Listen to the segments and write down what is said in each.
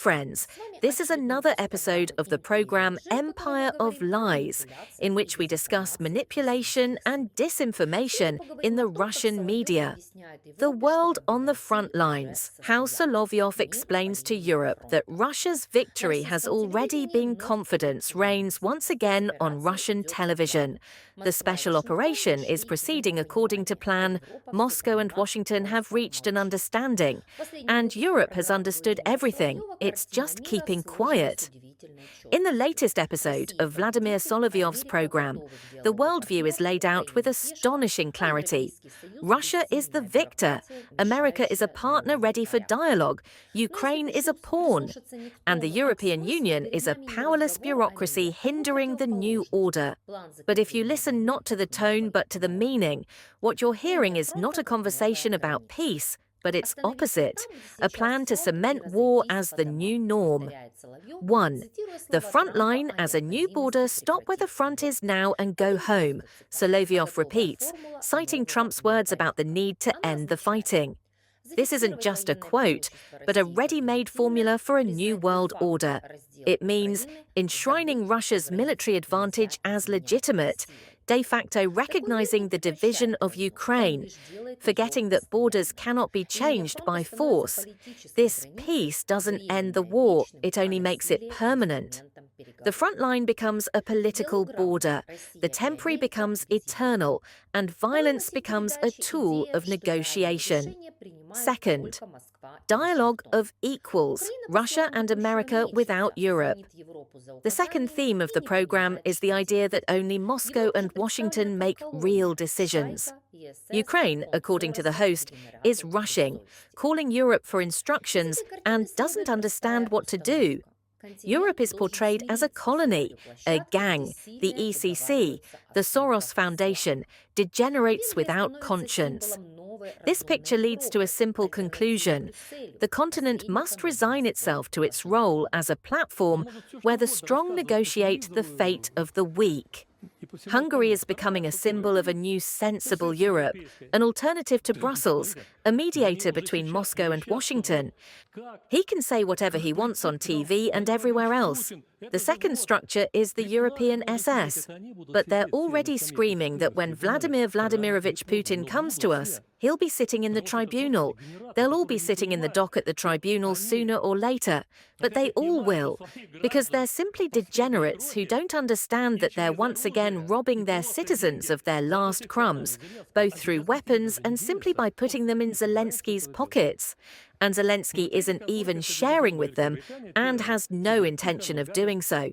friends. This is another episode of the program Empire of Lies, in which we discuss manipulation and disinformation in the Russian media. The world on the front lines. How Solovyov explains to Europe that Russia's victory has already been confidence reigns once again on Russian television. The special operation is proceeding according to plan. Moscow and Washington have reached an understanding, and Europe has understood everything. It's just keeping quiet. In the latest episode of Vladimir Solovyov's program, the worldview is laid out with astonishing clarity. Russia is the victor, America is a partner ready for dialogue, Ukraine is a pawn, and the European Union is a powerless bureaucracy hindering the new order. But if you listen not to the tone but to the meaning, what you're hearing is not a conversation about peace, but its opposite, a plan to cement war as the new norm. 1. The front line as a new border, stop where the front is now and go home, Solovyov repeats, citing Trump's words about the need to end the fighting. This isn't just a quote, but a ready-made formula for a new world order. It means enshrining Russia's military advantage as legitimate, de facto recognizing the division of Ukraine, forgetting that borders cannot be changed by force. This peace doesn't end the war, it only makes it permanent. The front line becomes a political border, the temporary becomes eternal, and violence becomes a tool of negotiation. Second, dialogue of equals, Russia and America without Europe. The second theme of the program is the idea that only Moscow and Washington make real decisions. Ukraine, according to the host, is rushing, calling Europe for instructions and doesn't understand what to do. Europe is portrayed as a colony, a gang, the ECC, the Soros Foundation, degenerates without conscience. This picture leads to a simple conclusion. The continent must resign itself to its role as a platform where the strong negotiate the fate of the weak. Hungary is becoming a symbol of a new sensible Europe, an alternative to Brussels, a mediator between Moscow and Washington. He can say whatever he wants on TV and everywhere else. The second structure is the European SS. But they're already screaming that when Vladimir Vladimirovich Putin comes to us, he'll be sitting in the tribunal. They'll all be sitting in the dock at the tribunal sooner or later. But they all will, because they're simply degenerates who don't understand that they're once again robbing their citizens of their last crumbs, both through weapons and simply by putting them in Zelensky's pockets. And Zelensky isn't even sharing with them and has no intention of doing so.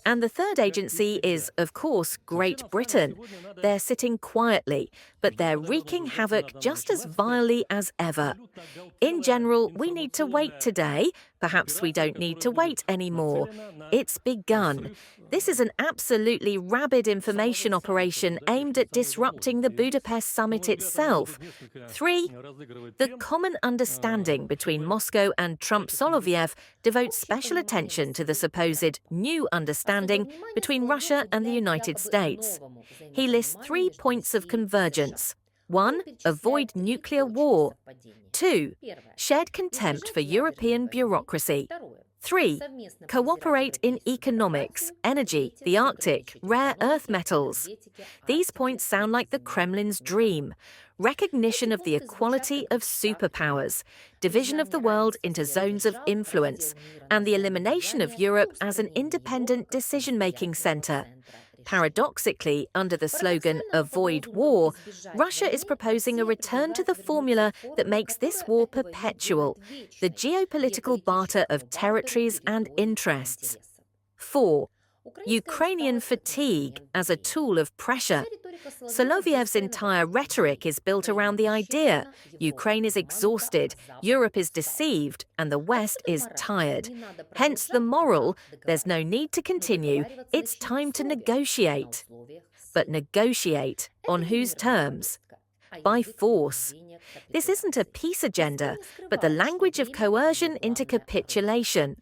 And the third agency is, of course, Great Britain. They're sitting quietly, but they're wreaking havoc just as vilely as ever. In general, we need to wait today. Perhaps we don't need to wait anymore. It's begun. This is an absolutely rabid information operation aimed at disrupting the Budapest summit itself. 3. The common understanding between Moscow and Trump Solovyev devotes special attention to the supposed new understanding between Russia and the United States. He lists 3 points of convergence. 1. Avoid nuclear war. 2. Shared contempt for European bureaucracy. 3. Cooperate in economics, energy, the Arctic, rare earth metals. These points sound like the Kremlin's dream. Recognition of the equality of superpowers, division of the world into zones of influence, and the elimination of Europe as an independent decision-making center. Paradoxically, under the slogan "Avoid War," Russia is proposing a return to the formula that makes this war perpetual, the geopolitical barter of territories and interests. 4. Ukrainian fatigue as a tool of pressure. Solovyev's entire rhetoric is built around the idea Ukraine is exhausted, Europe is deceived, and the West is tired. Hence the moral, there's no need to continue, it's time to negotiate. But negotiate on whose terms? By force. This isn't a peace agenda, but the language of coercion into capitulation.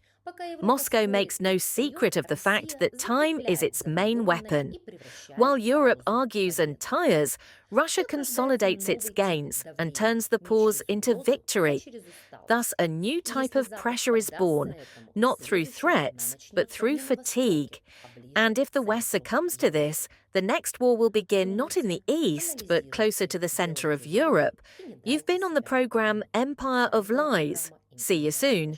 Moscow makes no secret of the fact that time is its main weapon. While Europe argues and tires, Russia consolidates its gains and turns the pause into victory. Thus, a new type of pressure is born, not through threats, but through fatigue. And if the West succumbs to this, the next war will begin not in the East, but closer to the center of Europe. You've been on the program Empire of Lies. See you soon.